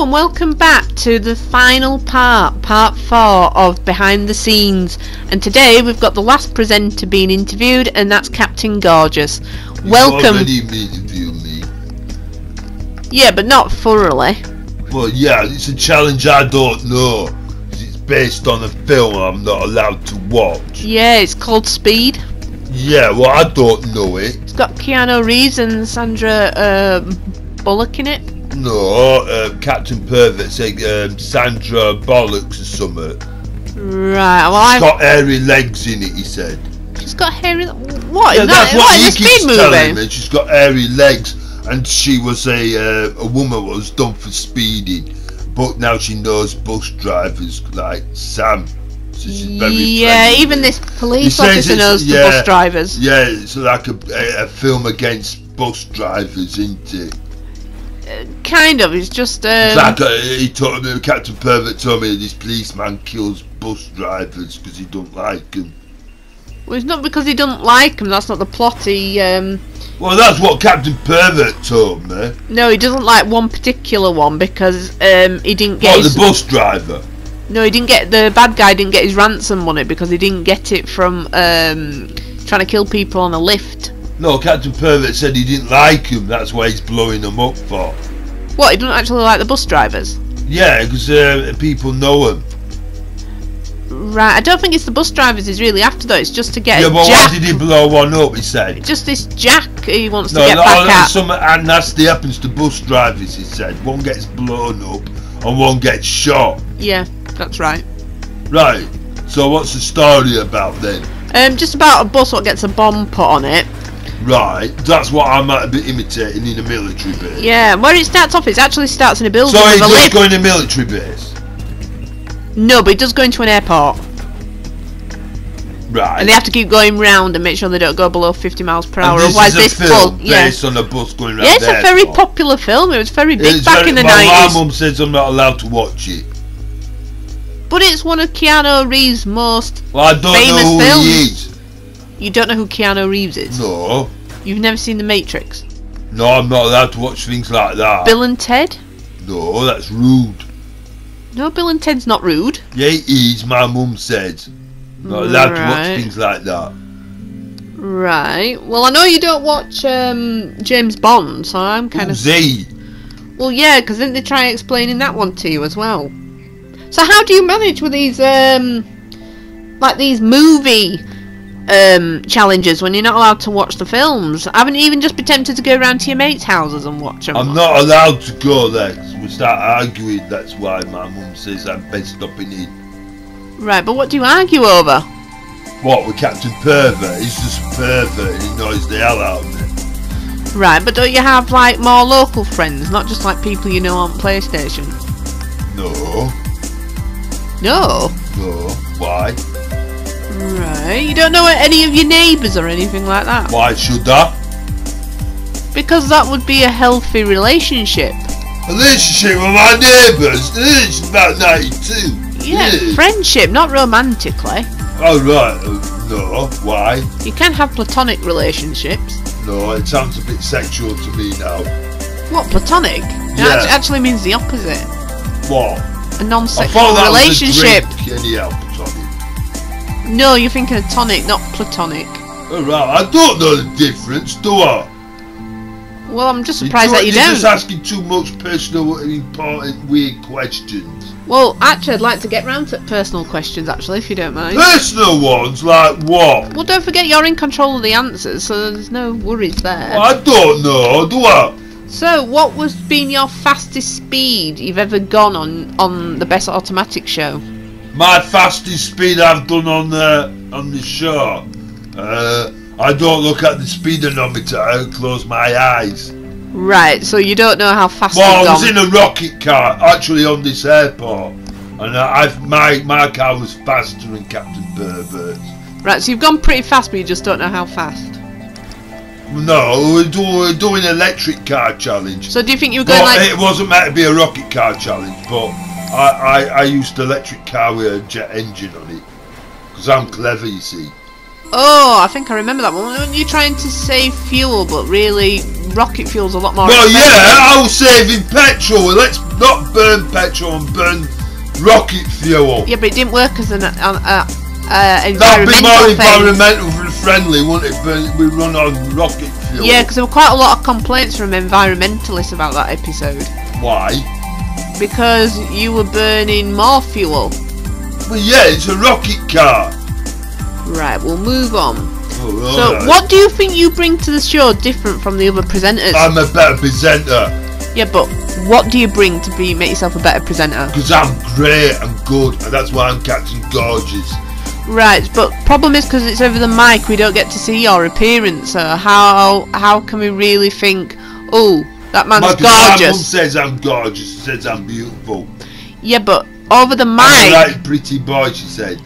and welcome back to the final part 4 of Behind the Scenes. And today we've got the last presenter being interviewed, and that's Captain Gorgeous. Welcome. You've already interviewed me. Yeah, but not thoroughly. Well, yeah, it's a challenge I don't know. It's based on a film I'm not allowed to watch. Yeah, it's called Speed. Yeah, well, I don't know it. It's got Keanu Reeves and Sandra Bullock in it. No, Captain Pervert said Sandra Bollocks or something. Right, well, She's got hairy legs in it, he said. She's got hairy... What? Yeah, that's what is he a keeps Speed telling movie? me. She's got hairy legs, and she was a woman that was done for speeding, but now she knows bus drivers like Sam. So she's very friendly. Even this police officer knows the bus drivers. Yeah, it's like a film against bus drivers, isn't it? Kind of. It's just. It's like he told me, Captain Pervert told me this policeman kills bus drivers because he don't like them. Well, it's not because he doesn't like them. That's not the plot. Well, that's what Captain Pervert told me. No, he doesn't like one particular one because he didn't get. What, the bus driver? No, he didn't get. The bad guy didn't get his ransom money because he didn't get it from trying to kill people on a lift. No, Captain Pervert said he didn't like him. That's why he's blowing them up for. What? He doesn't actually like the bus drivers? Yeah, because people know him. Right. I don't think it's the bus drivers he's really after though. It's just to get. Yeah, but Jack. why did he blow one up? He said. Just this Jack he wants to get back at. Something nasty happens to bus drivers. He said one gets blown up and one gets shot. Yeah, that's right. Right. So what's the story about then? Just about a bus what gets a bomb put on it. Right, that's what I might be imitating in a military base. Yeah, where it starts off, it actually starts in a building. So with he's a just lift. going to military base? No, but it does go into an airport. Right. And they have to keep going round and make sure they don't go below 50 miles per hour. And Otherwise, this is a film based yeah. on a bus going round. Yeah, it's a very popular film. It was very big back in the 90s. My mum says I'm not allowed to watch it. But it's one of Keanu Reeves' most Well, I don't famous know who films. he is. You don't know who Keanu Reeves is? No. You've never seen The Matrix? No, I'm not allowed to watch things like that. Bill and Ted? No, that's rude. No, Bill and Ted's not rude. Yeah, it is, my mum said. Not allowed to watch things like that. Right. Well, I know you don't watch James Bond, so I'm kind of... Z. Well, yeah, because didn't they try explaining that one to you as well? So how do you manage with these, like these movie challenges when you're not allowed to watch the films? Haven't you even just been tempted to go around to your mates' houses and watch them? I'm not allowed to go there 'cause we start arguing. That's why my mum says I'm best stopping in. Right, but what do you argue over? What, with Captain Pervert? He's just a pervert and he annoys the hell out of me. Right, but don't you have like more local friends, not just like people you know on PlayStation? No. No? No. Why? Right, you don't know any of your neighbours or anything like that? Why should I? Because that would be a healthy relationship. Relationship with my neighbours? It's about 92. Yeah, friendship, not romantically. Oh right, no, why? You can have platonic relationships. No, it sounds a bit sexual to me now. What, platonic? Yeah. It actually means the opposite. What? A I non-sexual thought that relationship. was a drink, anyhow, platonic. No, you're thinking of tonic, not platonic. Alright, I don't know the difference, do I? Well, I'm just surprised that you You're don't. just asking too much personal, important, weird questions. Well, actually, I'd like to get round to personal questions, actually, if you don't mind. Personal ones? Like what? Well, don't forget you're in control of the answers, so there's no worries there. Well, I don't know, do I? So, what was been your fastest speed you've ever gone on the Best Automatic show? My fastest speed I've done on the show. I don't look at the speedometer. I close my eyes. Right, so you don't know how fast Well, you've I gone. was in a rocket car actually on this airport, and my car was faster than Captain Pervert's. Right, so you've gone pretty fast, but you just don't know how fast. No, we're doing an electric car challenge. So do you think you were going But like... it wasn't meant to be a rocket car challenge, but I used an electric car with a jet engine on it, because I'm clever, you see. Oh, I think I remember that one. Weren't you trying to save fuel, but really rocket fuel's a lot more Well, expensive? yeah, I was saving petrol. Well, let's not burn petrol and burn rocket fuel. Yeah, but it didn't work as an That'd be environmental more thing. environmental friendly, wouldn't it? We run on rocket fuel. Yeah, because there were quite a lot of complaints from environmentalists about that episode. Why? Because you were burning more fuel. Well, yeah, it's a rocket car. Right, we'll move on. Oh, So, right. what do you think you bring to the show different from the other presenters? I'm a better presenter. Yeah, but what do you bring to make yourself a better presenter? Because I'm great, I'm good, and that's why I'm Captain Gorgeous. Right, but problem is because it's over the mic, we don't get to see your appearance. So how can we really think, oh, that man's My mum gorgeous? says I'm gorgeous, she says I'm beautiful. Yeah, but over the I'm mic. a right pretty boy, she said.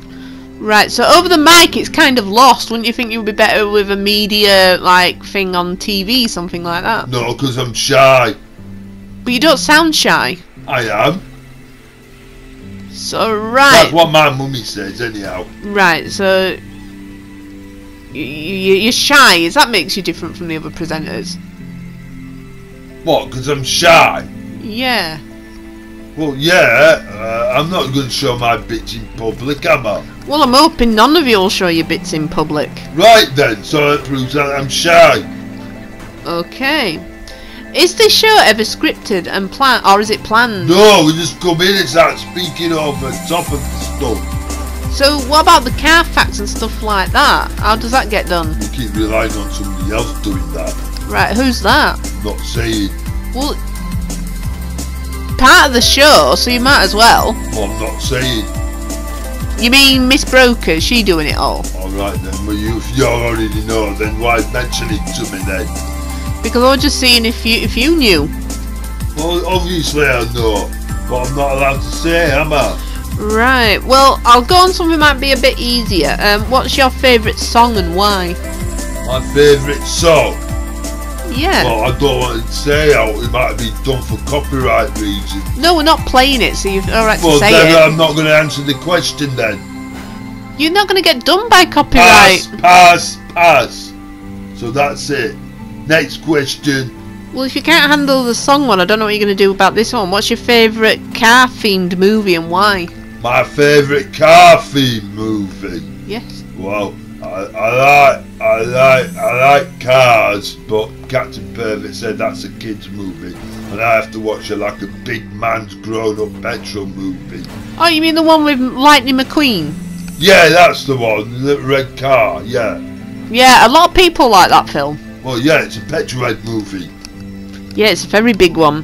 Right, so over the mic it's kind of lost. Wouldn't you think you would be better with a media like thing on TV, something like that? No, because I'm shy. But you don't sound shy. I am. So right. That's what my mummy says, anyhow. Right, so you're shy. Is that makes you different from the other presenters? What, because I'm shy? Yeah. Well, yeah, I'm not going to show my bits in public, am I? Well, I'm hoping none of you will show your bits in public. Right then, so it proves that I'm shy. Okay. Is this show ever scripted and planned, or is it planned? No, we just come in and start speaking over top of the stuff. So what about the car facts and stuff like that? How does that get done? We keep relying on somebody else doing that. Right, who's that? Not saying. Well, part of the show, so you might as well. Well, I'm not saying. You mean Miss Broker? Is she doing it all? Alright then, well, if you already know, then why mention it to me then? Because I was just seeing if you knew. Well, obviously I know, but I'm not allowed to say, am I? Right. Well, I'll go on something that might be a bit easier. What's your favourite song and why? My favourite song? Yeah. Well, I don't want to say how it might be done for copyright reasons. No, we're not playing it, so you've all right to Well, say then it. I'm not going to answer the question then. You're not going to get done by copyright. Pass. So that's it. Next question. Well, if you can't handle the song one, I don't know what you're going to do about this one. What's your favourite car-themed movie and why? My favourite car theme movie. Yes. Well, I like cars, but Captain Pervert said that's a kids movie, and I have to watch it like a big man's grown-up petrol movie. Oh, you mean the one with Lightning McQueen? Yeah, that's the one, the red car. Yeah. Yeah, a lot of people like that film. Well, yeah, it's a petrolhead movie. Yeah, it's a very big one.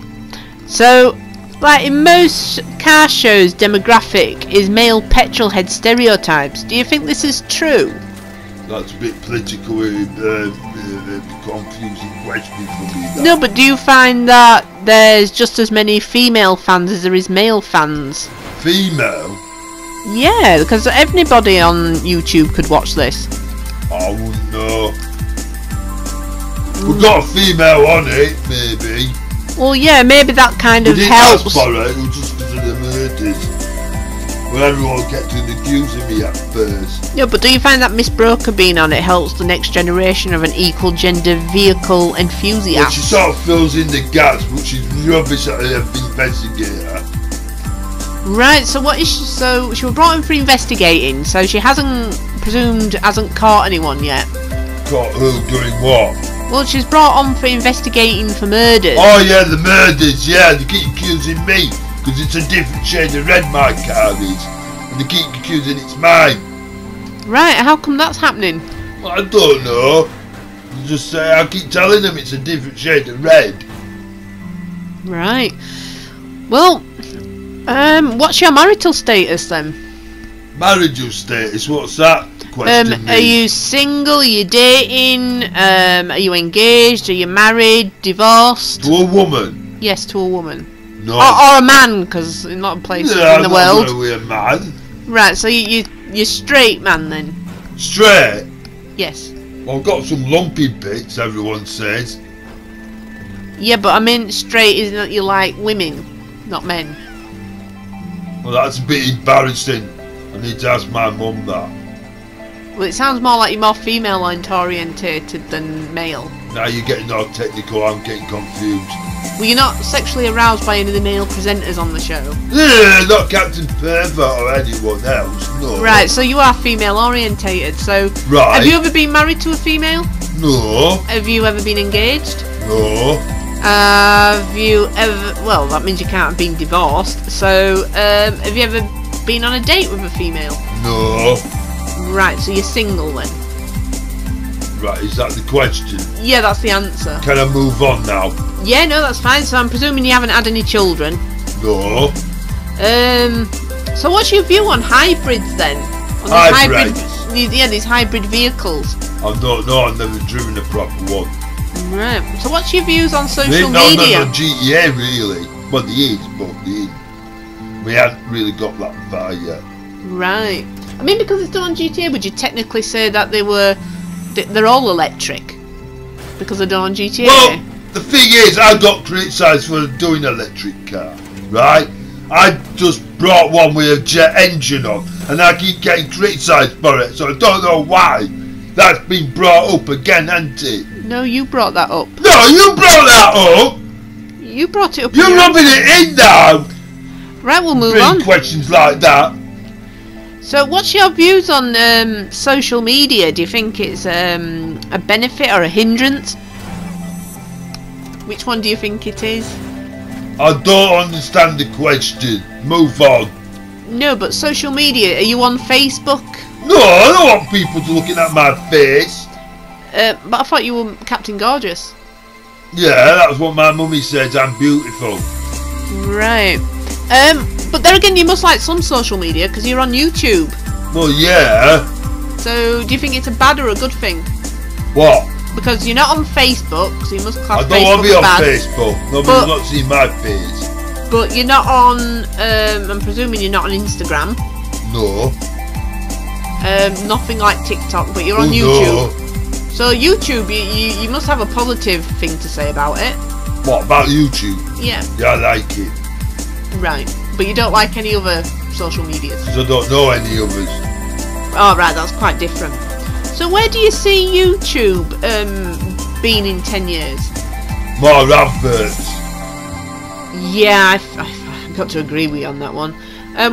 So, like in most car shows, demographic is male petrolhead stereotypes. Do you think this is true? That's a bit politically confusing question for me. That. No, but do you find that there's just as many female fans as there is male fans? Female? Yeah, because everybody on YouTube could watch this. I wouldn't know. We've got a female on it, maybe. Well, yeah, maybe that kind of We didn't helps. ask for it, it was just because of the murders. Well, everyone kept on accusing me at first. Yeah, but do you find that Miss Broker being on it helps the next generation of an equal gender vehicle Well, enthusiast? she sort of fills in the gaps, but she's rubbish at an investigator. Right, so what is she, so she was brought in for investigating, so she hasn't caught anyone yet. Caught who doing what? Well, she's brought on for investigating for murders. Oh yeah, the murders, yeah, they keep accusing me, because it's a different shade of red my car is, and they keep accusing it's mine. Right, how come that's happening? Well, I don't know. They just say, I keep telling them it's a different shade of red. Right. Well, what's your marital status then? Marital status, what's that question Are you single? Are you dating? Are you engaged? Are you married? Divorced? To a woman? Yes, to a woman. No. Or a man, because in a lot of places Yeah, in the I'm world. not going to be a man. Right, so you're straight man then? Straight? Yes. Well, I've got some lumpy bits, everyone says. Yeah, but I mean straight isn't that you like women, not men. Well, that's a bit embarrassing. I need to ask my mum that. Well, it sounds more like you're more female orientated than male. Now you're getting all technical, I'm getting confused. Well, you're not sexually aroused by any of the male presenters on the show. Yeah, not Captain Pervert or anyone else, no. Right, so you are female orientated, so... Right. Have you ever been married to a female? No. Have you ever been engaged? No. Have you ever... Well, that means you can't have been divorced, so... have you ever been on a date with a female? No. Right, so you're single then? Right, is that the question? Yeah, that's the answer. Can I move on now? Yeah, no, that's fine. So I'm presuming you haven't had any children. No. So what's your view on hybrids then? On these hybrid vehicles. I don't know, I've never driven a proper one. Right. So what's your views on social media? media? No, GTA really. Well, they is, but they ain't. We haven't really got that far yet. Right. I mean, because it's done on GTA, would you technically say that they're all electric? Because they're done on GTA? Well, the thing is, I got criticised for doing an electric car, right? I just brought one with a jet engine on, and I keep getting criticised for it, so I don't know why. That's been brought up again, hasn't it? No, you brought that up. No, you brought that up! You brought it up. You're rubbing it in now! Right, we'll move Bring on. questions like that. So what's your views on social media? Do you think it's a benefit or a hindrance? Which one do you think it is? I don't understand the question. Move on. No, but social media, are you on Facebook? No, I don't want people looking at my face. But I thought you were Captain Gorgeous. Yeah, that was what my mummy said, I'm beautiful. Right. But there again, you must like some social media because you're on YouTube. Well, yeah. So, do you think it's a bad or a good thing? What? Because you're not on Facebook, so you must class Facebook as bad. I don't want to be on Facebook. Nobody's not seen my face. But you're not on, I'm presuming you're not on Instagram. No. Nothing like TikTok, but you're on YouTube. No. So YouTube, you must have a positive thing to say about it. What, about YouTube? Yeah. Yeah, I like it. Right. But you don't like any other social medias? Because I don't know any others. Oh, right, that's quite different. So where do you see YouTube being in 10 years? More adverts. Yeah, I've got to agree with you on that one.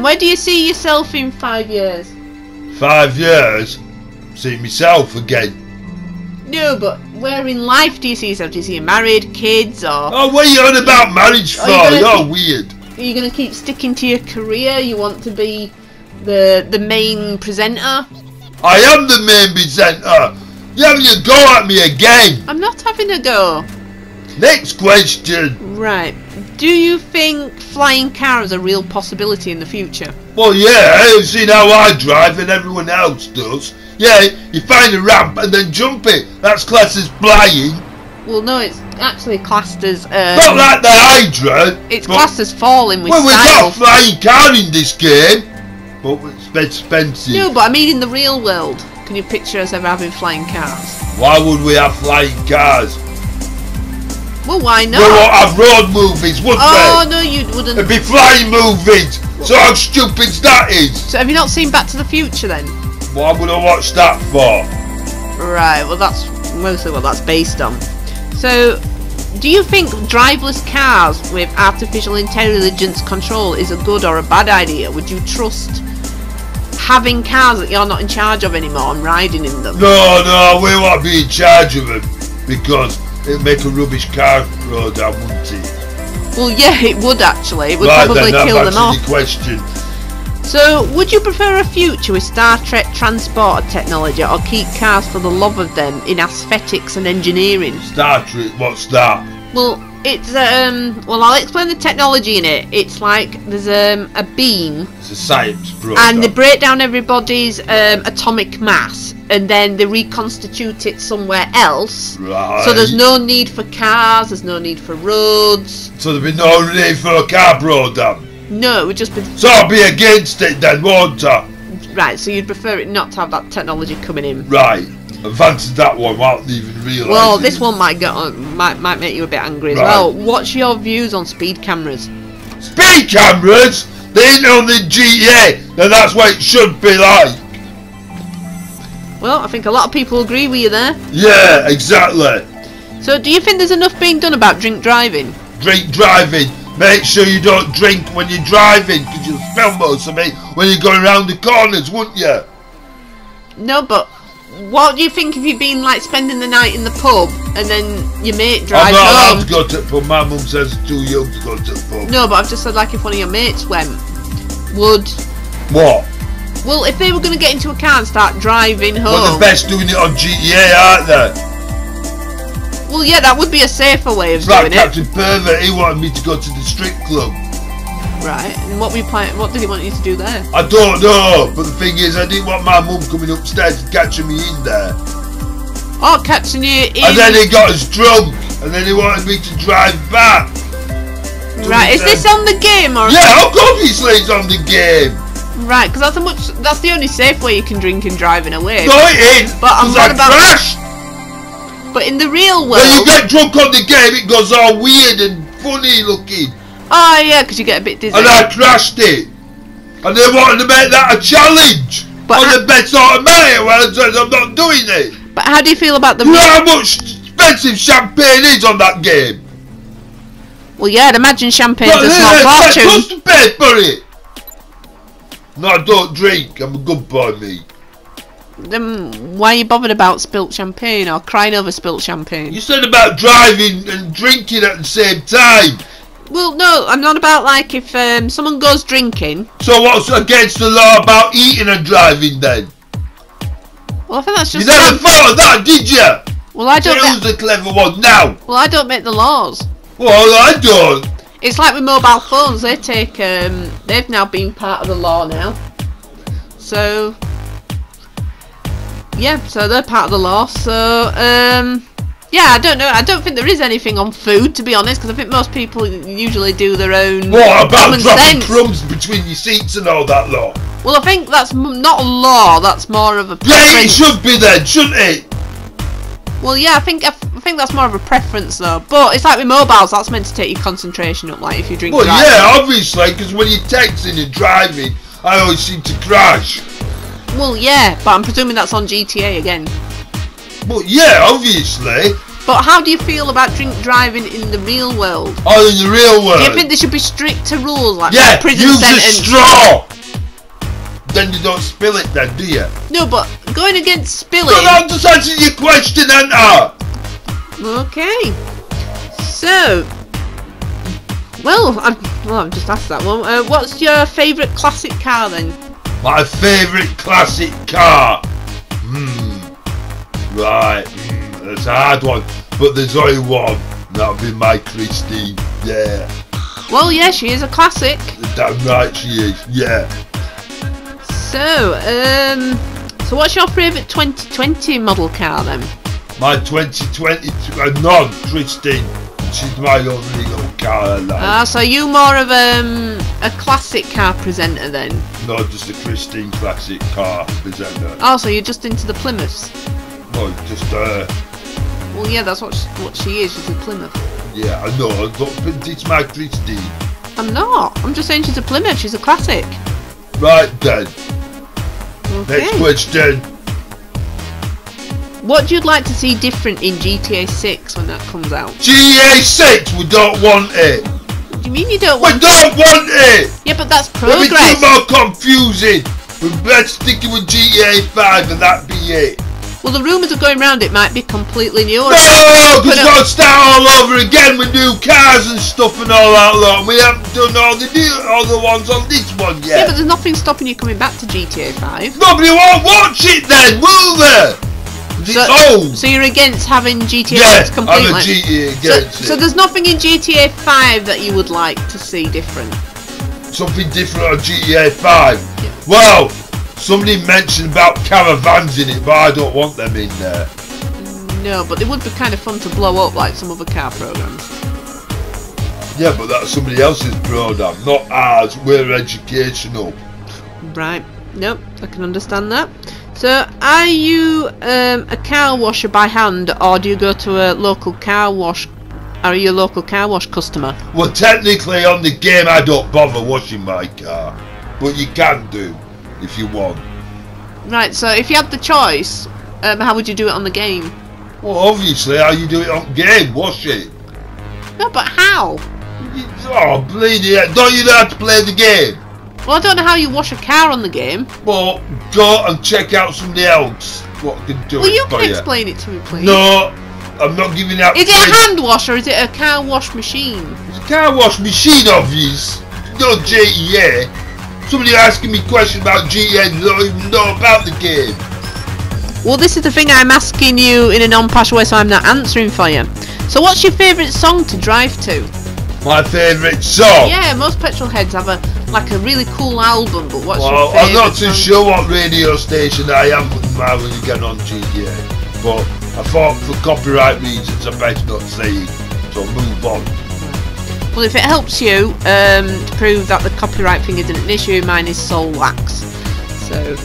Where do you see yourself in 5 years? 5 years? See myself again. No, but where in life do you see yourself? Do you see you married, kids, or... Oh, what are you on about marriage for? You're weird. Are you going to keep sticking to your career? You want to be the main presenter? I am the main presenter. You're having a go at me again. I'm not having a go. Next question. Right. Do you think flying cars are a real possibility in the future? Well, yeah, you've seen how I drive and everyone else does. Yeah, you find a ramp and then jump it. That's classed as flying. Well, no, it's actually classed as... not like the Hydra. It's classed as falling with style. Well, we've got a flying car in this game. But it's expensive. No, but I mean in the real world. Can you picture us ever having flying cars? Why would we have flying cars? Well, why not? We won't have road movies, would we? Oh, no, you wouldn't. It'd be flying movies. So how stupid's that is? So have you not seen Back to the Future then? Why would I watch that for? Right, well that's mostly what that's based on. So, do you think driverless cars with artificial intelligence control is a good or a bad idea? Would you trust having cars that you're not in charge of anymore and riding in them? No, we won't be in charge of them because it'd make a rubbish car road down, wouldn't it? Well, yeah, it would actually. It would right, probably then, kill them off. The question. So, would you prefer a future with Star Trek transporter technology or keep cars for the love of them in aesthetics and engineering? Star Trek, what's that? Well, it's, well, I'll explain the technology in it. It's like there's a beam. It's a science program. And they break down everybody's atomic mass and then they reconstitute it somewhere else. Right. So there's no need for cars, there's no need for roads. So there'd be no need for a car program? No, it would just be... So I'll be against it then, won't I? Right, so you'd prefer it not to have that technology coming in. Right. I've answered that one without even realising. Well, this one might make you a bit angry as well. What's your views on speed cameras? Speed cameras? They ain't on the GTA, then that's what it should be like. Well, I think a lot of people agree with you there. Yeah, exactly. So, do you think there's enough being done about drink driving? Drink driving. Make sure you don't drink when you're driving, because you'll smell most of it when you're going around the corners, wouldn't you? No, but what do you think if you've been like spending the night in the pub and then your mate drives I'm not allowed home? to go to the pub. My mum says it's too young to go to the pub. No, but I've just said like if one of your mates went, would... What? Well, if they were going to get into a car and start driving home... Well, they're best doing it on GTA, aren't they? Well, yeah, that would be a safer way of It's like doing Captain Pervert, he wanted me to go to the strip club. Right, and what did he want you to do there? I don't know, but the thing is, I didn't want my mum coming upstairs and catching me in there. Oh, catching you in... And then he got us drunk, and then he wanted me to drive back. Right, is this on the game or... Yeah, obviously it's on the game. Right, because that's the only safe way you can drink and drive in a way. No, it ain't, but I'm because not about... crashed. But in the real world... When you get drunk on the game, it goes all weird and funny looking. Oh, yeah, because you get a bit dizzy. And I crashed it. And they wanted to make that a challenge. But on the best automatic, well, I said I'm not doing it. But how do you feel about the... You know how much expensive champagne is on that game? Well, yeah, I'd imagine champagne's a small fortune. Who's to pay for it? No, I don't drink. I'm a good boy, me. Then why are you bothered about spilt champagne or crying over spilt champagne? You said about driving and drinking at the same time. Well, no, I'm not about like if someone goes drinking. So what's against the law about eating and driving then? Well, I think that's just... You never thought of that, did you? Well, I don't... Who's the clever one now? Well, I don't make the laws. Well, I don't. It's like with mobile phones. They take... they've now been part of the law now. So... yeah, so they're part of the law. So, yeah, I don't know. I don't think there is anything on food, to be honest, because I think most people usually do their own... What about common dropping sense. crumbs between your seats and all that law? Well, I think that's not a law. That's more of a preference. Yeah, it should be then, shouldn't it? Well, yeah, I think that's more of a preference, though. But it's like with mobiles, that's meant to take your concentration up, like if you drink. Well, driving. yeah, obviously, because when you're texting and driving, I always seem to crash. Well, yeah, but I'm presuming that's on GTA again. Well, yeah, obviously. But how do you feel about drink driving in the real world? Oh, in the real world? Do you think there should be stricter rules, like yeah, prison use sentence? a straw! Then you don't spill it then, do you? No, but going against spilling... No, I'm just answering your question, ain't I? Okay. So... Well, I've just asked that one. What's your favourite classic car, then? My favourite classic car? Right. That's a hard one. But there's only one. That'll be my Christine. Yeah. Well, yeah, she is a classic. Damn right she is. Yeah. So what's your favourite 2020 model car then? My 2020 Christine. She's my only little car. So you more of a classic car presenter then? No, just a Christine classic car presenter. Oh, so you're just into the Plymouths? No, just her. Well, yeah, that's what she is. She's a Plymouth. Yeah, I know. But it's my Christine. I'm not. I'm just saying she's a Plymouth. She's a classic. Right then. Okay. Next question. What you'd like to see different in GTA 6 when that comes out? GTA 6, we don't want it. What do you mean you don't want it? We don't want it. Yeah, but that's It'll be progress. too more confusing. We're best sticking with GTA 5 and that be it. Well, the rumours are going around it might be completely new. No, because we've got to start all over again with new cars and stuff and all that lot. And we haven't done all the ones on this one yet. Yeah, but there's nothing stopping you coming back to GTA 5. Nobody won't watch it then, will there? It's old. So you're against having GTA 6 completely? I'm a GTA against it. So there's nothing in GTA 5 that you would like to see different? Something different on GTA 5? Yeah. Well, somebody mentioned about caravans in it, but I don't want them in there. No, but it would be kind of fun to blow up like some other car programs. Yeah, but that's somebody else's program, not ours. We're educational. Right. Nope, I can understand that. So, are you a car washer by hand, or do you go to a local car wash? Are you a local car wash customer? Well, technically on the game I don't bother washing my car, but you can do if you want. Right, so if you had the choice, How would you do it on the game? Well, obviously, how you do it on game, wash it. No, but how? Oh, bleedy heck. Don't you know how to play the game? Well, I don't know how you wash a car on the game. Well, go and check out somebody else what can do Well, it you for can explain it to me, please. No, I'm not giving out. Is it a hand wash or is it a car wash machine? It's a car wash machine, obvious. No GTA. Somebody asking me questions about GTA and don't even know about the game. Well, this is the thing I'm asking you in a non-posh way, so I'm not answering for you. So what's your favourite song to drive to? My favourite song? Yeah, most petrol heads have a really cool album, but what's your Well, favourite I'm not too song? sure what radio station I am with my when you get on GTA. But I thought for copyright reasons I better not say it. So move on. Well, if it helps you to prove that the copyright thing isn't an issue, mine is Soul Wax. So,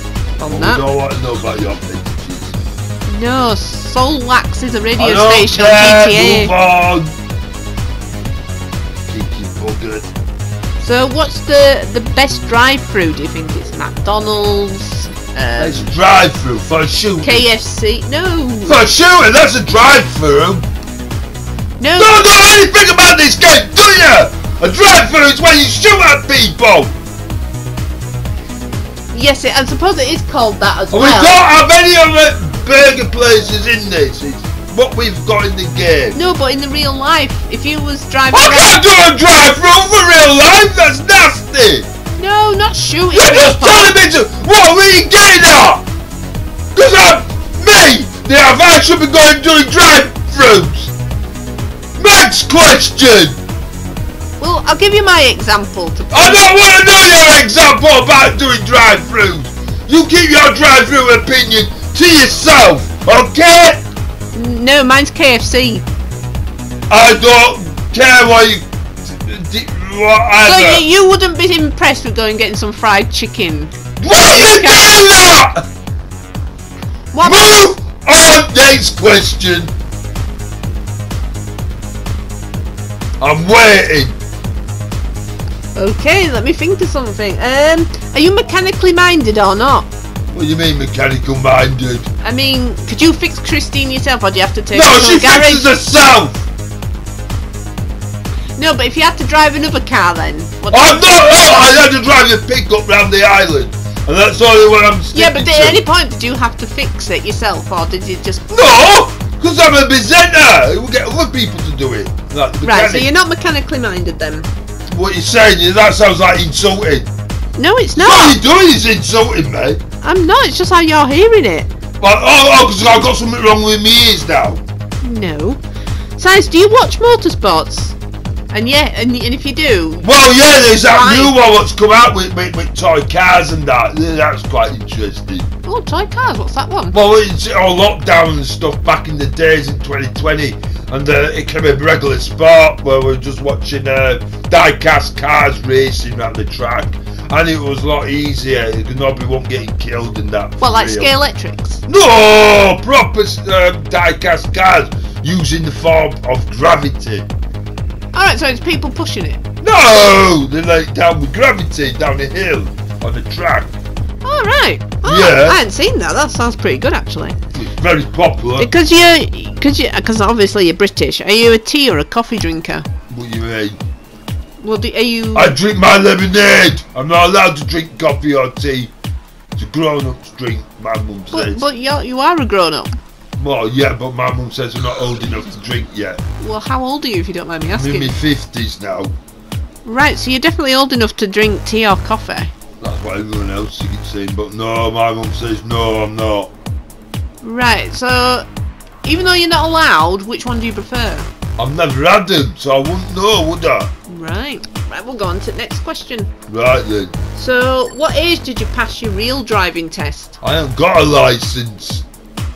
on We that. don't want to know about your thing. No, Soul Wax is a radio I don't station care, on GTA. move on. Kinky buggered. So what's the best drive-through? Do you think it's McDonald's? It's drive-through for a shooting. KFC? No. For a shooting, that's a drive-through. No. Don't know anything about this game, do you? A drive-through is when you shoot at people. Yes, I suppose it is called that as And well. we don't have any other burger places in this. It's what we've got in the game. No, but in the real life, if you was driving I around... can't do a drive-through for real life. That's nasty. No, not shooting You're just people. telling me to. What are you getting at? Because I'm me. I should be going doing drive-throughs. Next question. Well, I'll give you my example. I don't want to know your example about doing drive-throughs. You keep your drive-through opinion to yourself, okay? No, mine's KFC. I don't care what you... So you wouldn't be impressed with going and getting some fried chicken? What are you doing that? What? Move on, next question. I'm waiting. Okay, let me think of something. Are you mechanically minded or not? What do you mean mechanical minded? I mean, could you fix Christine yourself, or do you have to take No, her to she a garage? fixes herself. No, but if you had to drive another car, then what? I'm not. Oh, I had to drive the pickup round the island, and that's only what I'm sticking Yeah, but to. at any point did you have to fix it yourself, or did you just? No, because I'm a presenter. We'll get other people to do it. Like the Right, so mechanic. you're not mechanically minded then? What you're saying is that sounds like insulting. No, it's What not. you're doing is insulting me. I'm not. It's just how you're hearing it. But because I've got something wrong with my ears now. No. Besides, do you watch motorsports? And yeah, and if you do, Well, yeah, there's that Right. new one that's come out with toy cars and that. Yeah, that's quite interesting. oh, toy cars. What's that one? Well, it's all lockdown and stuff back in the days in 2020, and it came a regular sport where we're just watching die-cast cars racing around the track, and it was a lot easier. Nobody won't getting killed and that. What, like real. Scale Electrics? No, proper die-cast cars using the form of gravity. Alright, so it's people pushing it. No, they're like down with gravity down a hill on the track. Alright. Oh, Yeah. I hadn't seen that. That sounds pretty good, actually. It's very popular. Because obviously you're British. Are you a tea or a coffee drinker? What do you mean? Well, are you? I drink my lemonade. I'm not allowed to drink coffee or tea. It's a grown-up's drink, my mum says. But you are a grown-up. Well, yeah, but my mum says I'm not old enough to drink yet. Well, how old are you, if you don't mind me I'm in asking? my 50s now. Right, so you're definitely old enough to drink tea or coffee. That's what everyone else is saying, but no, my mum says no, I'm not. Right, so even though you're not allowed, which one do you prefer? I've never had them, so I wouldn't know, would I? Right, we'll go on to the next question. Right then. So, what age did you pass your real driving test? I haven't got a licence.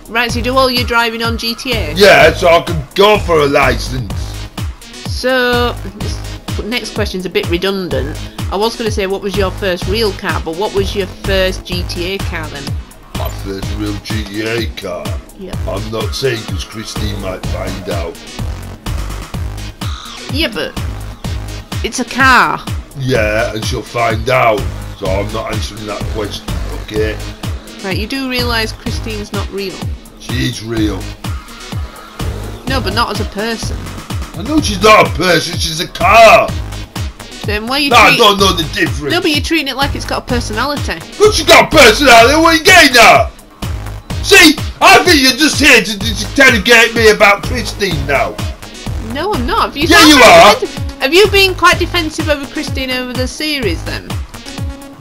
Right, so you do all your driving on GTA? Yeah, so I can go for a licence. So, this next question's a bit redundant. I was going to say what was your first real car, but what was your first GTA car then? My first real GTA car. Yeah. I'm not saying because Christine might find out. Yeah, but it's a car. Yeah, and she'll find out. So I'm not answering that question, okay? Right, you do realise Christine's not real. She is real. No, but not as a person. I know she's not a person, she's a car. Then why are you No, I treating... don't know the difference. No, but you're treating it like it's got a personality. But she's got a personality, what are you getting at? See, I think you're just here to interrogate me about Christine now. No, I'm not. Have you Yeah, you are. Have you been quite defensive over Christine over the series then?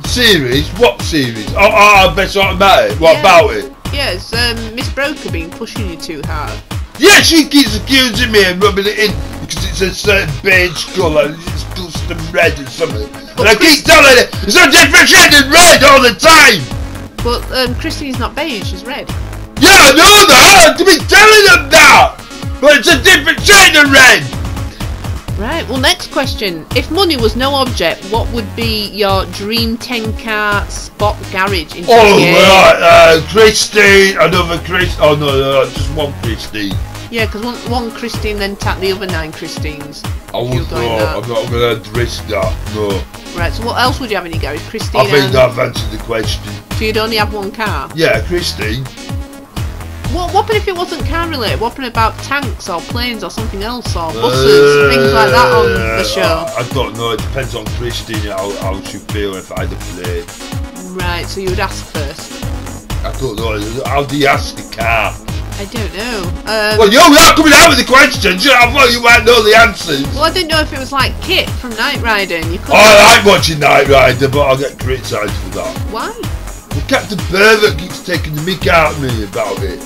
Series? What series? Oh, Best Automatic. What about it? Yes, Miss Broker been pushing you too hard. Yeah, she keeps accusing me and rubbing it in because it's a certain beige colour, it's custom red or something. And I keep telling her, it's a different shade than red all the time! But Christine's not beige, she's red. Yeah, I know that! I've been telling them that! But it's a different shade than red! Right, well next question. If money was no object, what would be your dream 10-car spot garage in Oh, GTA? right, Christine, another Christine. Oh, no, just one Christine. Yeah, because one Christine then tap the other 9 Christines. I wouldn't know, I'm not going to risk that, no. Right, so what else would you have in your garage? Christine I think I've answered the question. So you'd only have one car? Yeah, Christine. What if it wasn't car related? What about tanks or planes or something else or buses, things like that on the show? I don't know, it depends on Christine how she feel if I had a plane. Right, so you would ask first? I don't know, how do you ask the car? I don't know. Well, you're not coming out with the questions, I thought you might know the answers. Well, I didn't know if it was like Kit from Knight Rider and you couldn't... I like watching Knight Rider, but I'll get criticised for that. Why? Well, Captain Pervert keeps taking the mick out of me about it.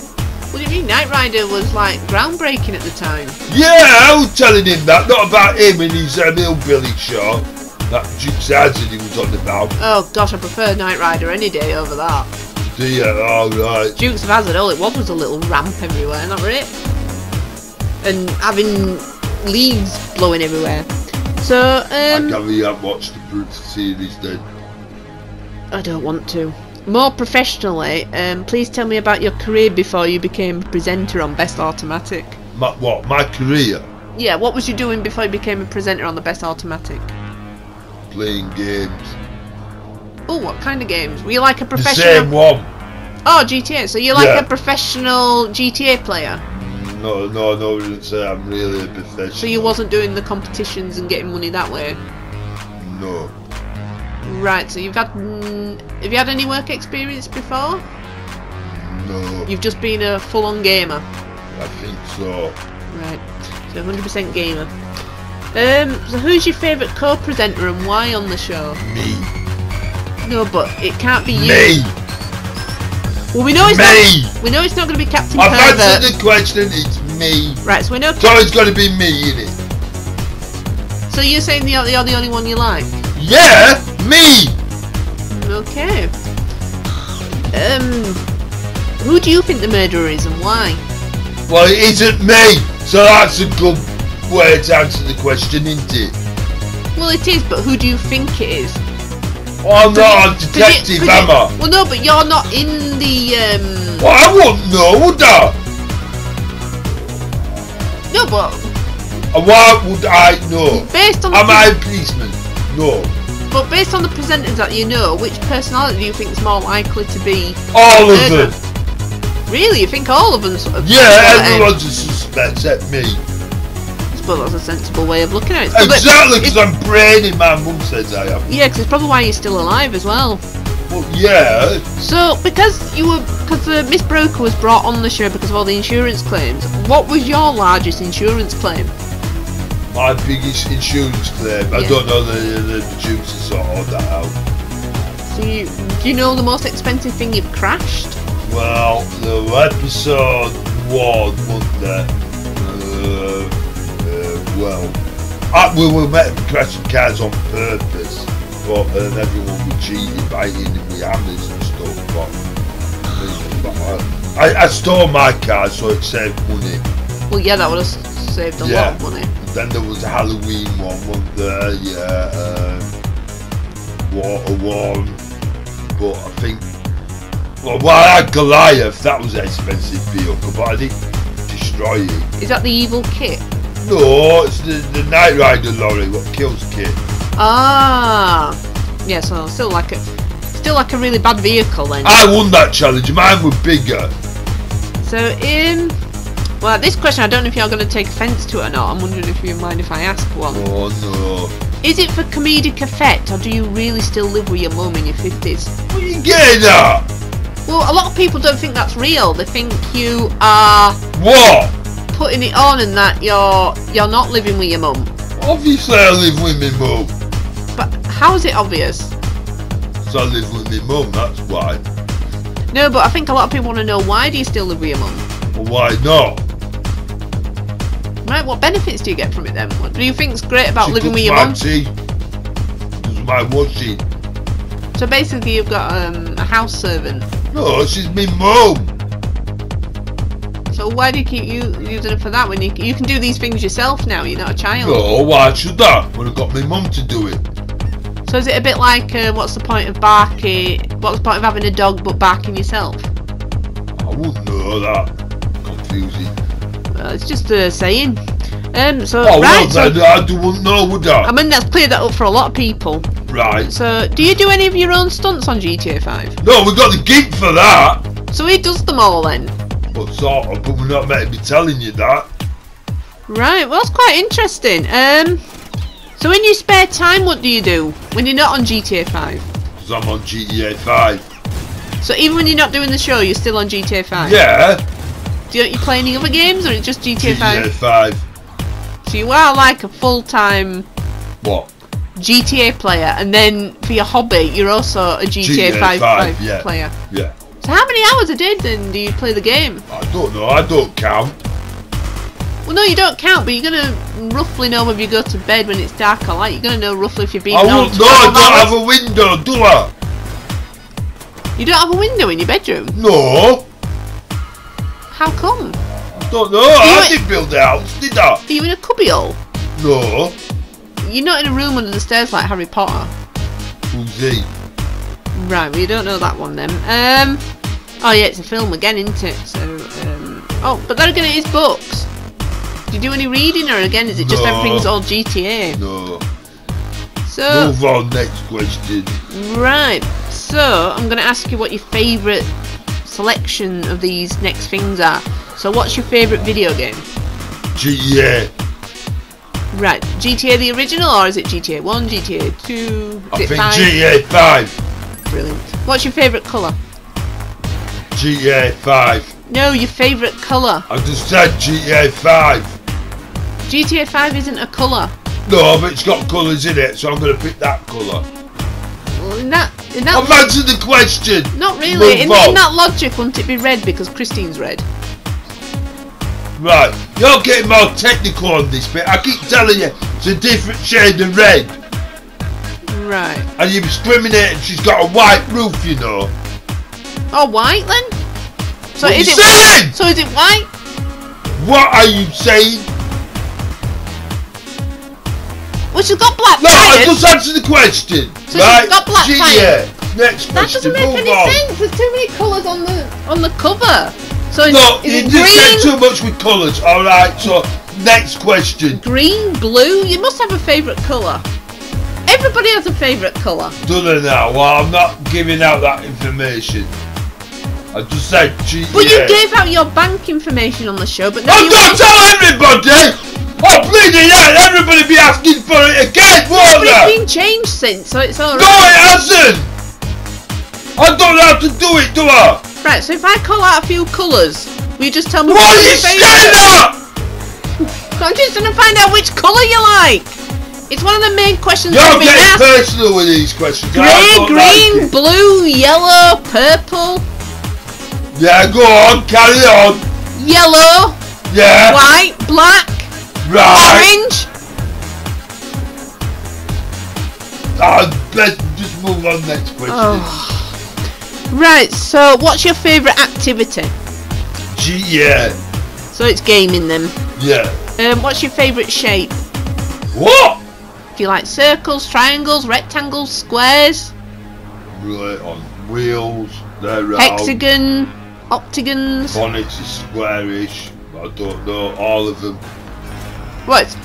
What do you mean? Knight Rider was like groundbreaking at the time. Yeah, I was telling him that, not about him and his hillbilly show. That Duke's Hazard he was on about. Oh gosh, I prefer Knight Rider any day over that. Do you? Oh, right. Dukes of Hazzard, all it was a little ramp everywhere, not it? And having leaves blowing everywhere. So, I gather you haven't watched the Brute series then. I don't want to. More professionally, please tell me about your career before you became a presenter on Best Automatic. My career? Yeah, what was you doing before you became a presenter on the Best Automatic? Playing games. Oh, what kind of games? Were you like a professional... The same one. Oh, GTA. So you're like a professional GTA player? No, wouldn't say I'm really a professional. So you wasn't doing the competitions and getting money that way? No. Right, so you've had... have you had any work experience before? No. You've just been a full-on gamer? I think so. Right, so 100% gamer. So who's your favourite co-presenter and why on the show? Me. No, but it can't be you. Me! Well, we know it's me! not. We know it's not going to be Captain I've Pervert. answered the question, it's me. Right, so we know... So it's got to be me, innit? So you're saying you're the only one you like? Yeah! Me! Okay. Who do you think the murderer is and why? Well, it isn't me! So that's a good way to answer the question, isn't it? Well, it is, but who do you think it is? Oh, I'm not a detective, am I? Well, no, but you're not in the, Well, I wouldn't know, would I? No, but... And why would I know? Based on the... Am I a policeman? No. But based on the presenters that you know, which personality do you think is more likely to be... All of them. Really? You think all of them sort of... Yeah, everyone's a suspect except me. I suppose that's a sensible way of looking at it. Exactly, because I'm brainy, my mum says I am. Yeah, because it's probably why you're still alive as well. Well, yeah. So, because Miss Broker was brought on the show because of all the insurance claims, what was your largest insurance claim? My biggest insurance claim. I don't know the producer sorted that out. So do you know the most expensive thing you've crashed? Well, the episode 1, wasn't there? We were crashing cars on purpose, but everyone was cheating by hitting with hammers and stuff. But I stole my car, so it saved money. Well, yeah, that would have saved a lot of money. Then there was a Halloween one, wasn't there? Yeah, water one. But I think, well, I had Goliath. That was an expensive vehicle, but I didn't destroy it. Is that the evil Kit? No, it's the Knight Rider lorry what kills Kit. Ah, yeah. So still like a really bad vehicle then. I won that challenge. Mine was bigger. So well, this question, I don't know if you're going to take offence to it or not. I'm wondering if you mind if I ask one. Oh no. Is it for comedic effect, or do you really still live with your mum in your 50s? What are you getting at? Well, a lot of people don't think that's real. They think you are What? putting it on and that you're not living with your mum. Obviously I live with me mum. But how is it obvious? So I live with me mum, that's why. No, but I think a lot of people want to know, why do you still live with your mum? Well, why not? Right, what benefits do you get from it then? What do you think's great about She living with cooks your my mum? tea, does my washing. So basically you've got a house servant. No, she's me mum. So why do you keep using it for that when you can do these things yourself now? You're not a child. No, why should I? When I got my mum to do it. So is it a bit like, what's the point of barking? What's the point of having a dog but barking yourself? I wouldn't know that. Confusing. Well, it's just a saying. So Oh, right. well, So, then I wouldn't know, would I? I mean, that's cleared that up for a lot of people. Right. So, do you do any of your own stunts on GTA 5? No, we got the gig for that. So he does them all then? Well, sort of, but we're not meant to be telling you that. Right, well that's quite interesting. So in your spare time, what do you do when you're not on GTA 5? Because I'm on GTA 5. So even when you're not doing the show, you're still on GTA 5? Yeah. Don't you play any other games, or is it just GTA 5? GTA 5. So you are like a full-time What? GTA player, and then for your hobby, you're also a GTA 5 yeah. player. Yeah. So how many hours a day then do you play the game? I don't know, I don't count. Well, no, you don't count, but you're gonna roughly know whether you go to bed when it's dark or light. You're gonna know roughly if you've been I on won't know, I 12 don't hours. have a window, do I? You don't have a window in your bedroom? No. How come? I don't know, I didn't build a house, did I? Are you in a cubbyhole? No. You're not in a room under the stairs like Harry Potter. Who's he? Right, well you don't know that one then. Oh yeah, it's a film again, isn't it? So, oh, but then again it is books. Do you do any reading, or again is it just No. everything's all GTA? No. So, Move on, next question. right, so I'm going to ask you what your favourite selection of these next things are. So what's your favourite video game? GTA. Right, GTA the original, or is it GTA 1, GTA 2, is I it think 5? GTA 5. Brilliant. What's your favourite colour? GTA 5. No, your favourite colour. I just said GTA 5. GTA 5 isn't a colour. No, but it's got colours in it, so I'm going to pick that colour. Well, in that I've answered the question. not really. Move In on. that logic, wouldn't it be red because Christine's red? Right, you're getting more technical on this bit. I keep telling you, it's a different shade of red. Right. And you're discriminating, she's got a white roof, you know. Oh, white then? So What is you it saying? white? So is it white? What are you saying? Well, she's got black No, I tires. just answered the question. So right? she's got black GTA. Next That question, doesn't make move any on. sense. There's too many colours on the cover. So is, No, is you it just said green? too much with colours. Alright, so next question. Green, blue. You must have a favourite colour. Everybody has a favourite colour. Done it now. Well, I'm not giving out that information. I just said GTA. But you gave out your bank information on the show, but now I'm you not telling everybody! Oh, bleeding hell, everybody be asking for it again, won't but they? it's been changed since, so it's alright. No, it hasn't! I don't know how to do it, do I? Right, so if I call out a few colours, will you just tell me What are you your favourite? saying that? So I'm just going to find out which colour you like. It's one of the main questions You're I've been getting asked. personal with these questions. I Grey, don't green, like it. blue, yellow, purple, Yeah, go on, carry on. yellow, Yeah, white, black, right. orange. Let's just move on next question. Oh. Right, so what's your favourite activity? Yeah, So it's gaming then. yeah. What's your favourite shape? What? Do you like circles, triangles, rectangles, squares, Right, on wheels, they're round. hexagon, octagons? Bonnets is squarish. I don't know all of them. What?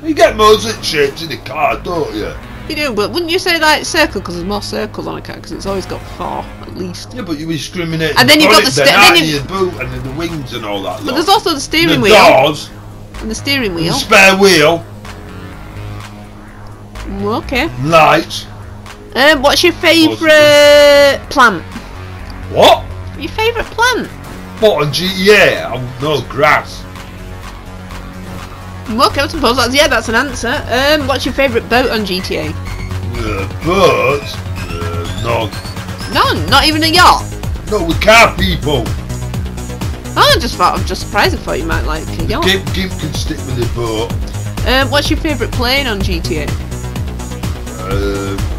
You get most of the shapes in the car, don't you? You do, but wouldn't you say like circle because there's more circles on a car because it's always got 4 at least. Yeah, but you discriminate. And then you've got the boot and then the wings and all that. But there's also the steering the wheel. Doors. And the steering wheel. The spare wheel. Okay. Lights. What's your favourite plant? What? Your favourite plant? What on GTA? I wouldn't know. Grass. Okay, I suppose that's an answer. What's your favourite boat on GTA? Boat? None. None? Not even a yacht? No, we car people. Oh, I'm just surprised I thought you might like a yacht. Gimp can stick with the boat. What's your favourite plane on GTA?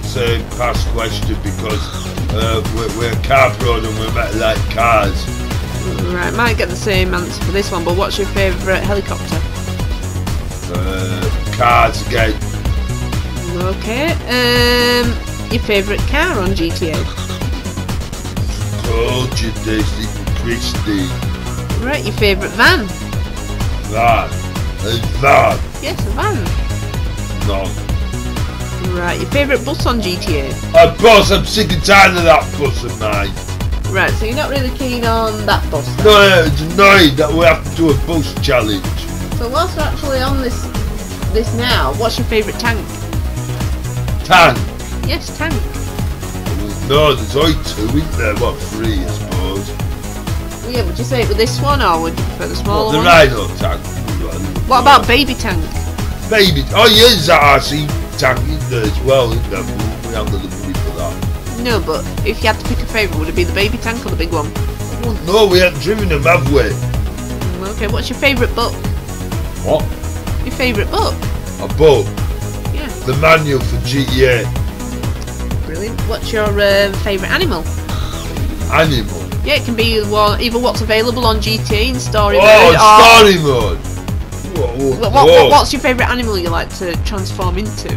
Same past question because we're car prone and we're meant like cars. Right, might get the same answer for this one, but what's your favourite helicopter? Cars again. Okay. Your favourite car on GTA? Told you this, Christy. Right, your favourite van? Van. A van. Yes, a van. None. Right, your favourite bus on GTA? Boss, I'm sick and tired of that bus of mine. Right, so you're not really keen on that bus then? No, it's annoying that we have to do a bus challenge. So whilst we're actually on this now, what's your favourite tank? Tank? Yes, tank. No, there's only 2, isn't there? What, 3 I suppose. Well, yeah, would you say it with this one or would you prefer the smaller one? The Rhino tank. What about baby tank? Baby, oh yeah, there's that RC tank in there as well, isn't there? We haven't got the money for that. No, but if you had to pick a favourite, would it be the baby tank or the big one? No, we haven't driven them, have we? Okay, what's your favourite book? What? Your favourite book? A book? Yeah. The manual for GTA. Brilliant. What's your favourite animal? Animal? Yeah, it can be either what's available on GTA in story mode or... story mode! What's your favourite animal you like to transform into?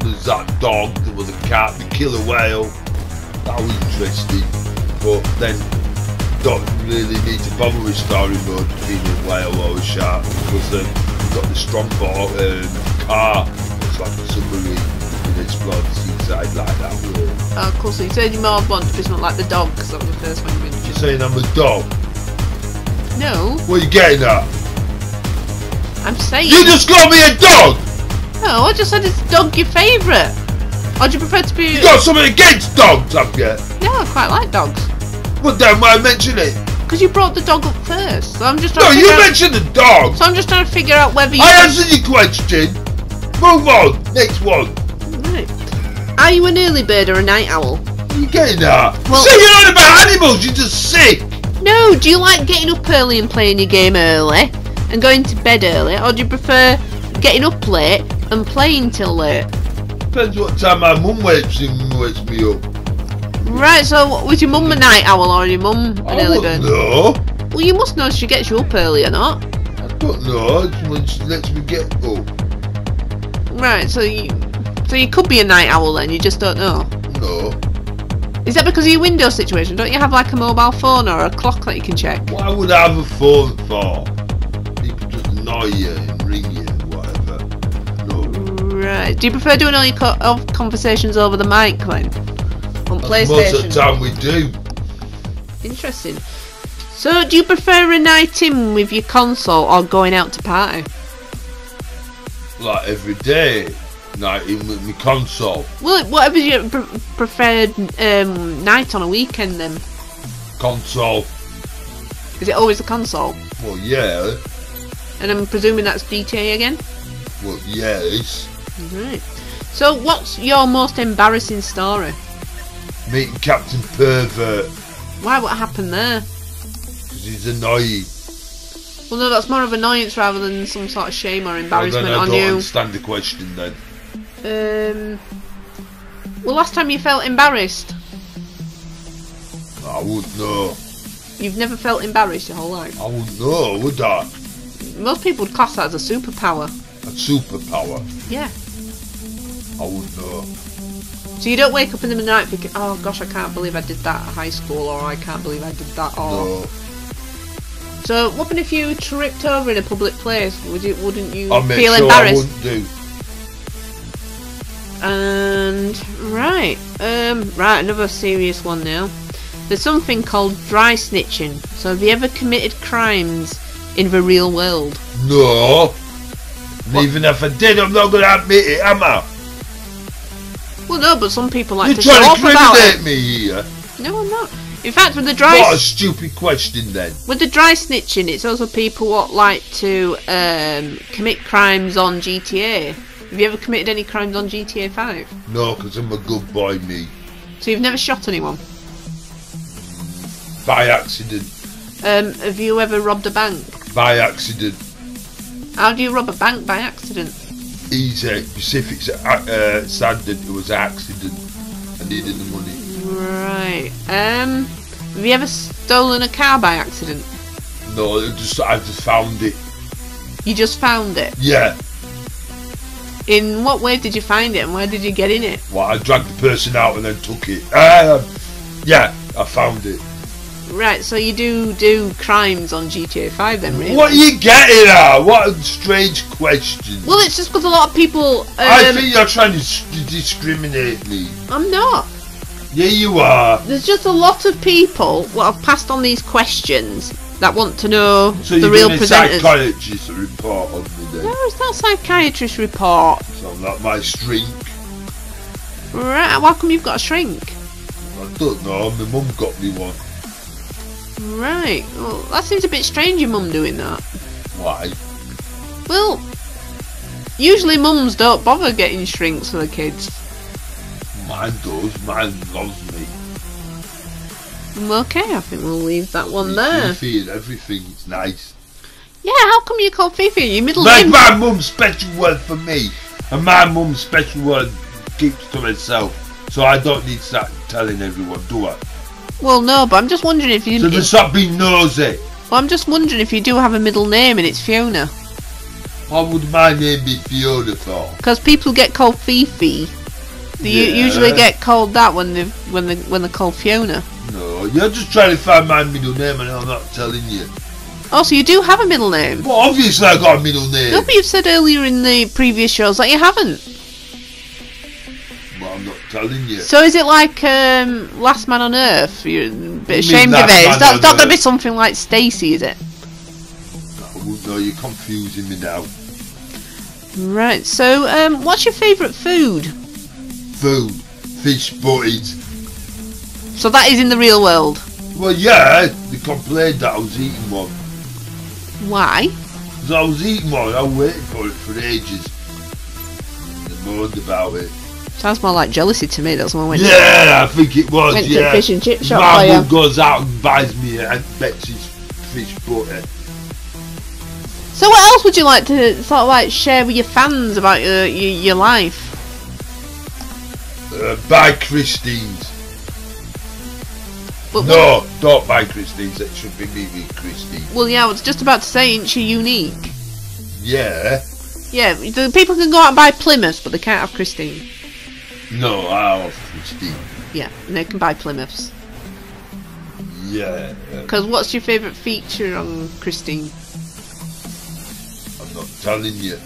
There's that dog, there was a cat, the killer whale. That was interesting. But then don't really need to bother with story mode being a whale or a shark because you've got the strong boat car. It's like a submarine and explodes inside like that. Oh, cool. So you said you more want to be something like the dog because that was the first one you mentioned. You're saying I'm a dog? No. What are you getting at? I'm saying... You just called me a dog! No, I just said it's dog your favourite. Or do you prefer to be... You got something against dogs, have you? No, I quite like dogs. Well then why mention it? Because you brought the dog up first. So I'm just trying to mentioned the dog! So I'm just trying to figure out whether you... I answered your question! Move on! Next one! Right. Are you an early bird or a night owl? What are you getting at? Well, say you're on about animals, you're just sick! No, do you like getting up early and playing your game early and going to bed early, or do you prefer getting up late and playing till late? Depends what time my mum wakes me up. Right, so was your mum a night owl or your mum an early bird? No. Well, you must know if she gets you up early or not. I don't know, it's when she lets me get up. Right, so you could be a night owl then, you just don't know? No. Is that because of your Windows situation? Don't you have like a mobile phone or a clock that you can check? Why would I have a phone for? People just annoy you and ring you and whatever. No. Right. Do you prefer doing all your conversations over the mic then? On PlayStation? Most of the time we do. Interesting. So, do you prefer a night in with your console or going out to party? Like every day. Night in with my console. Well, whatever's your preferred night on a weekend then? Console. Is it always the console? Well, yeah. And I'm presuming that's GTA again? Well, yes. Right. So, what's your most embarrassing story? Meeting Captain Pervert. Why? What happened there? Because he's annoying. Well, no, that's more of annoyance rather than some sort of shame or embarrassment well, then on I don't you. understand the question then. Well, last time you felt embarrassed? I wouldn't know. You've never felt embarrassed your whole life? I wouldn't know, would I? Most people would class that as a superpower. A superpower? Yeah. I wouldn't know. So you don't wake up in the middle of the night thinking, oh gosh, I can't believe I did that at high school, or I can't believe I did that, or... No. So, what if you tripped over in a public place? Wouldn't you I'll make feel sure embarrassed? I wouldn't do. And right, another serious one now. There's something called dry snitching. So have you ever committed crimes in the real world? No. And even if I did, I'm not going to admit it, am I? Well, no, but some people like You're to show trying off to about incriminate it. me here. No, I'm not. In fact, with the dry What a stupid question then. with the dry snitching, it's also people what like to commit crimes on GTA. Have you ever committed any crimes on GTA 5? No, because I'm a good boy, me. So you've never shot anyone? By accident. Have you ever robbed a bank? By accident. How do you rob a bank by accident? Easy. Pacific Standard, it was an accident. I needed the money. Right. Have you ever stolen a car by accident? No, I just found it. You just found it? Yeah. In what way did you find it and where did you get in it? Well, I dragged the person out and then took it. Yeah, I found it. Right, so you do crimes on GTA 5 then, really? What are you getting at? What a strange question. Well, it's just because a lot of people... I think you're trying to discriminate me. I'm not. Yeah, you are. There's just a lot of people what have passed on these questions that want to know So the real you're presenters. a psychiatrist report on me then? No, it's not a psychiatrist report. So I'm not my shrink. Right, why come you've got a shrink? I don't know, my mum got me one. Right, well, that seems a bit strange, your mum doing that. Why? Well, usually mums don't bother getting shrinks for the kids. Mine does, mine loves me. Okay, I think we'll leave that one there. Fifi and everything, it's nice. Yeah, how come you call Fifi? Your middle Like name? my mum's special word for me, and my mum's special word keeps to herself. So I don't need to start telling everyone, do I? Well, no, but I'm just wondering if you... So they stop being nosy. Well, I'm just wondering if you do have a middle name and it's Fiona. What would my name be Fiona for? Because people get called Fifi. They usually get called that when they're called Fiona. No, you're just trying to find my middle name and I'm not telling you. Oh, so you do have a middle name? Well, obviously I got a middle name. No, but you've said earlier in the previous shows that you haven't. Well, I'm not telling you. So is it like Last Man on Earth? You're a bit You ashamed mean of Last it. Man It's not on going to be Earth? something like Stacey, is it? No, you're confusing me now. Right, so what's your favourite food? Food. Fish butties. So that is in the real world. Well, yeah, they complained that I was eating one. Why? Because I was eating one, I waited for it for ages. They moaned about it. Sounds more like jealousy to me. That's when I went. Yeah, I think it was, Went to yeah. the fish and chip shop My for you. mum goes out and buys me Aunt Betsy's fish butty. So what else would you like to sort of like share with your fans about your life? Buy Christine's. But No, don't buy Christine's. It should be me with Christine. Well, yeah, I was just about to say, ain't she unique? Yeah. Yeah, the people can go out and buy Plymouths, but they can't have Christine. No, I'll have Christine. Yeah, and they can buy Plymouths. Yeah. Because what's your favourite feature on Christine? I'm not telling you.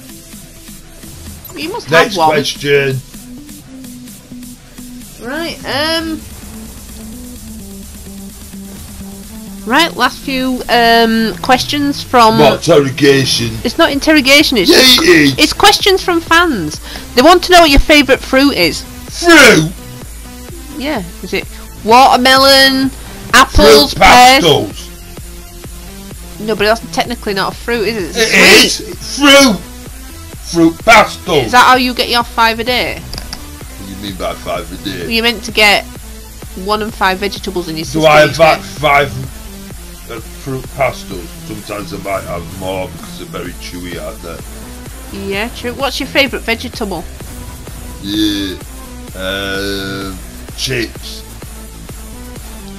You must Next have one. question. Right, Right, last few questions from... What, interrogation? It's not interrogation, it's Yeah, just... it is. It's questions from fans. They want to know what your favourite fruit is. Fruit? Yeah, is it watermelon, apples, Fruit pears? pastels. No, but that's technically not a fruit, is it? It's It sweet. is. Fruit. Fruit pastels. Is that how you get your 5 a day? What do you mean by 5 a day? You're meant to get 1 and 5 vegetables in your system. Do I each have day. 5 fruit pastels? Sometimes I might have more because they're very chewy out there. Yeah, true. What's your favourite vegetable? Yeah. Chips.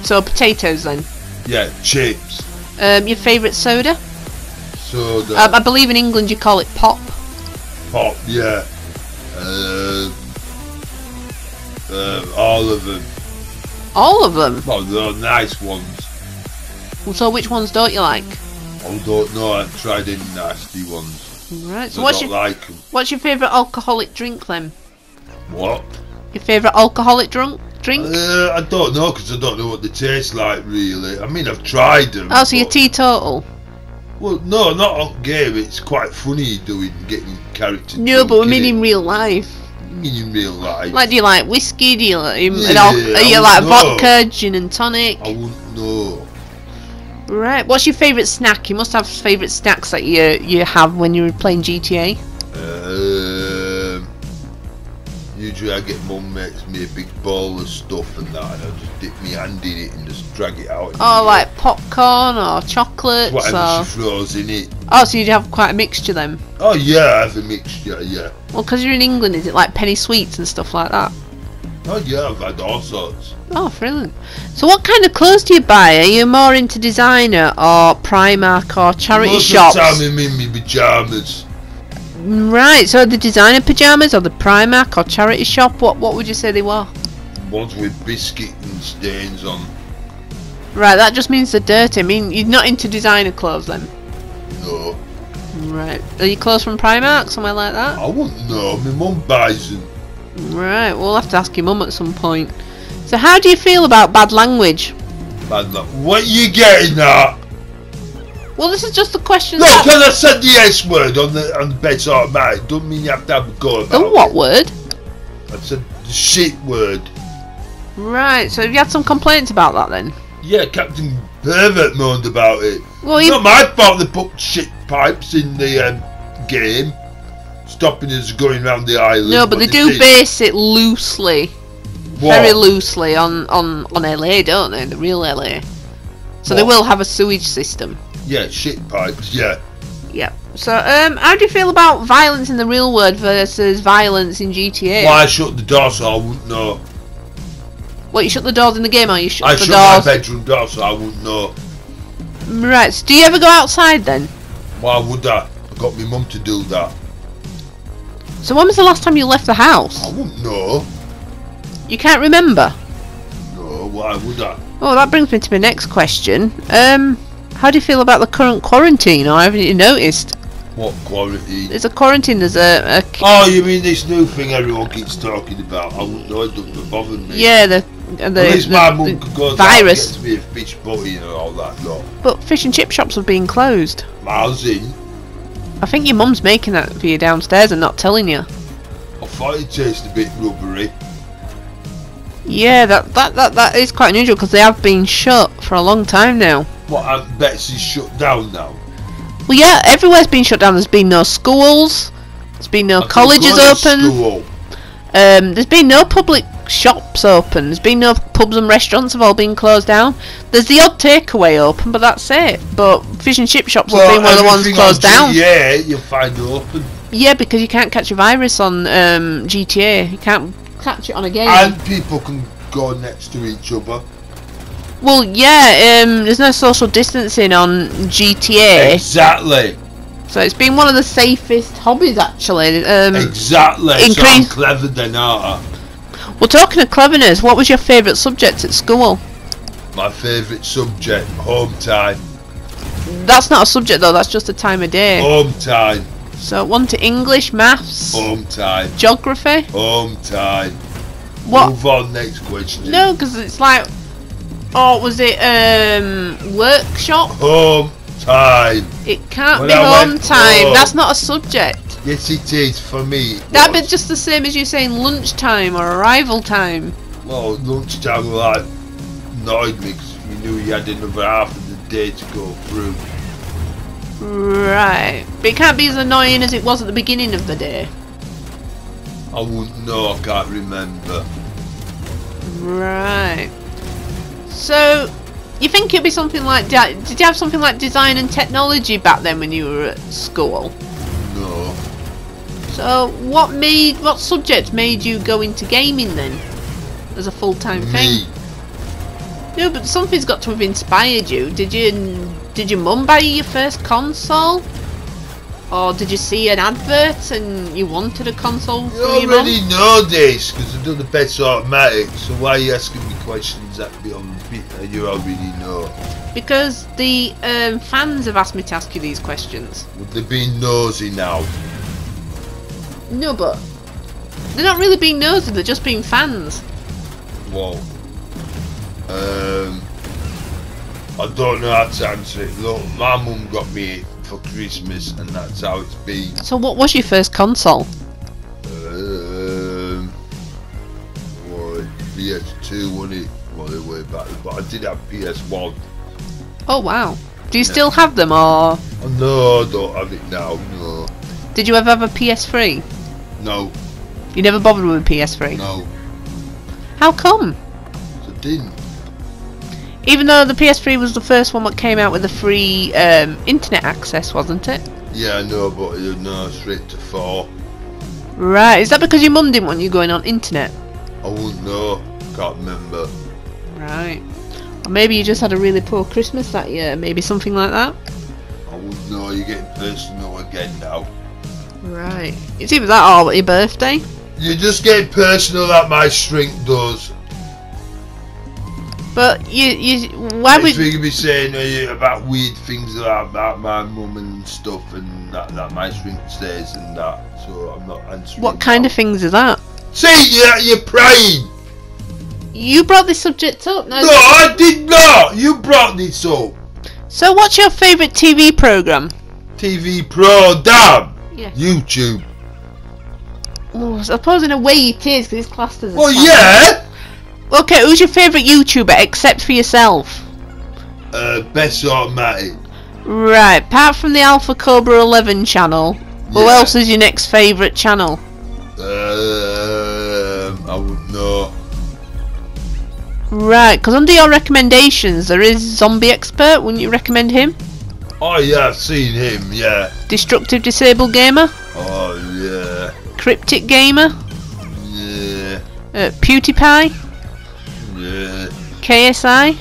So potatoes then. Yeah, chips. Your favourite soda? Soda. I believe in England you call it pop. Pop, yeah. All of them. All of them. Well, they're nice ones. So which ones don't you like? I don't know, I've tried any nasty ones. Right. So I what's don't your like them. what's your favourite alcoholic drink then? What? Your favourite alcoholic drink? I don't know, because I don't know what they taste like, really. I mean, I've tried them. Oh, so you're teetotal? Well, no, not on game. It's quite funny getting character. No, but I mean in real life. You mean in real life? Like, do you like whiskey? Do you like, Yeah, are you like vodka, gin and tonic? I wouldn't know. Right. What's your favourite snack? You must have favourite snacks that you have when you're playing GTA. Usually I get mum makes me a big bowl of stuff and that, and I just dip my hand in it and just drag it out. Oh, like popcorn or chocolates? Whatever she throws in it. Oh, so you have quite a mixture then? Oh yeah, I have a mixture, yeah. Well, because you're in England, is it like penny sweets and stuff like that? Oh yeah, I've had all sorts. Oh, brilliant. So what kind of clothes do you buy? Are you more into designer or Primark or charity shops? Most of the time I'm in my pyjamas. Right, so the designer pyjamas or the Primark or charity shop, what would you say they were? Ones with biscuit and stains on. Right, that just means they're dirty. I mean, you're not into designer clothes then? No. Right. Are your clothes from Primark, somewhere like that? I wouldn't know, my mum buys them. Right, we'll have to ask your mum at some point. So how do you feel about bad language? Bad luck. What are you getting at? Well, this is just the question. No, because I said the S word on the bed's automatic. Don't mean you have to have a go about The what it. word? I said the shit word. Right, so have you had some complaints about that then? Yeah, Captain Pervert moaned about it. Well, It's not my fault they put shit pipes in the game, stopping us going around the island. No, but they do base it loosely. What? Very loosely on LA, don't they? The real LA. So they What? will have a sewage system. Yeah, shit pipes, yeah. Yeah. So, how do you feel about violence in the real world versus violence in GTA? Well, I shut the door so I wouldn't know. What, you shut the doors in the game or you shut I the shut my doors? bedroom door so I wouldn't know. Right, so do you ever go outside then? Why would I? I got my mum to do that. So when was the last time you left the house? I wouldn't know. You can't remember? No, why would I? Oh, that brings me to my next question. How do you feel about the current quarantine, or haven't you noticed? What quarantine? There's a quarantine, there's a Oh, you mean this new thing everyone keeps talking about? I wouldn't know, it doesn't bother me. yeah, the At least my mum could go virus. and get me a fish butty and all that, no. But fish and chip shops have been closed. Miles in. I think your mum's making that for you downstairs and not telling you. I thought it tasted a bit rubbery. Yeah, that is quite unusual because they have been shut for a long time now. What, Aunt Betsy's shut down now? Well, yeah, everywhere's been shut down. There's been no schools. There's been no colleges open. School. There's been no public shops open. There's been no pubs and restaurants have all been closed down. There's the odd takeaway open, but that's it. But fish and chip shops have been one of the ones closed down. Yeah, you'll find open. Yeah, because you can't catch a virus on GTA. You can't catch it on a game. And people can go next to each other. Well, yeah, there's no social distancing on GTA. Exactly. So it's been one of the safest hobbies, actually. Exactly. So I'm clever then, aren't I? Well, talking of cleverness, what was your favourite subject at school? My favourite subject, home time. That's not a subject though, that's just a time of day. Home time. So one to English, maths, Home time. geography. Home time. What? Move on, next question. No, because it's like, oh, was it workshop? Home time. It can't When be I home went time. home. That's not a subject. Yes, it is for me. That'd be just the same as you saying lunchtime or arrival time. Well, lunchtime like annoyed me because you knew you had another half of the day to go through. Right, but it can't be as annoying as it was at the beginning of the day. I wouldn't know, I can't remember. Right. So, you think it'd be something like... Did you have something like design and technology back then when you were at school? No. So, what subject made you go into gaming then? As a full-time thing? Me. No, but something's got to have inspired you. Did your mum buy you your first console? Or did you see an advert and you wanted a console for You your mum? already know this because I've done the best automatic, so why are you asking me questions that you already know? Because the fans have asked me to ask you these questions. Would they be nosy now? No, but They're not really being nosy, they're just being fans. Whoa. I don't know how to answer it. Look, my mum got me it for Christmas, and that's how it's been. So what was your first console? Well, PS2, wasn't it? Well, way back, but I did have PS1. Oh wow. Do you still have them, or...? Oh, no, I don't have it now, no. Did you ever have a PS3? No. You never bothered with a PS3? No. How come? I didn't. Even though the PS3 was the first one that came out with the free internet access, wasn't it? Yeah, I know, but no, straight to 4. Right, is that because your mum didn't want you going on internet? I wouldn't know. Can't remember. Right. Or maybe you just had a really poor Christmas that year, maybe something like that? I wouldn't know. You're getting personal again now. Right. It's either that or your birthday. You're just getting personal like my shrink does. But why would you be saying about weird things about my mum and stuff, and that my shrink says and that, so I'm not answering. What kind of things is that? See, you're praying. You brought this subject up. No, I did not. You brought this up. So what's your favourite TV programme? TV program? Yeah. YouTube. Oh, I suppose in a way it is, because it's classed as a Well, channel. yeah. Okay, who's your favourite YouTuber except for yourself? Best Automatic. Right, apart from the Alpha Cobra 11 channel, who else is your next favourite channel? I wouldn't know. Right, because under your recommendations there is Zombie Expert, wouldn't you recommend him? Oh yeah, I've seen him, yeah. Destructive Disabled Gamer? Oh yeah. Cryptic Gamer? Yeah. PewDiePie? Yeah. KSI?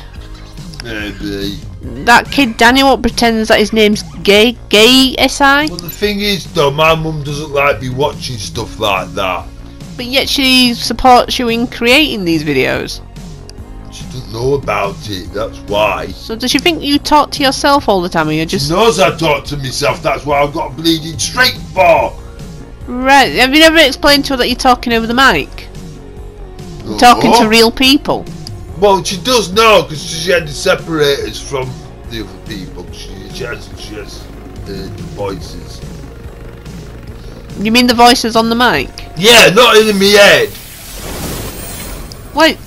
Maybe. That kid Daniel what pretends that his name's Gay SI? Well, the thing is though, my mum doesn't like me watching stuff like that. But yet she supports you in creating these videos. She doesn't know about it, that's why. So does she think you talk to yourself all the time, or you're just... She knows I talk to myself, that's why I've got a bleeding straight for. Right, have you never explained to her that you're talking over the mic? No. Talking to real people? Well, she does know, because she had to separate us from the other people. She has the voices. You mean the voices on the mic? Yeah, not in my head. Wait,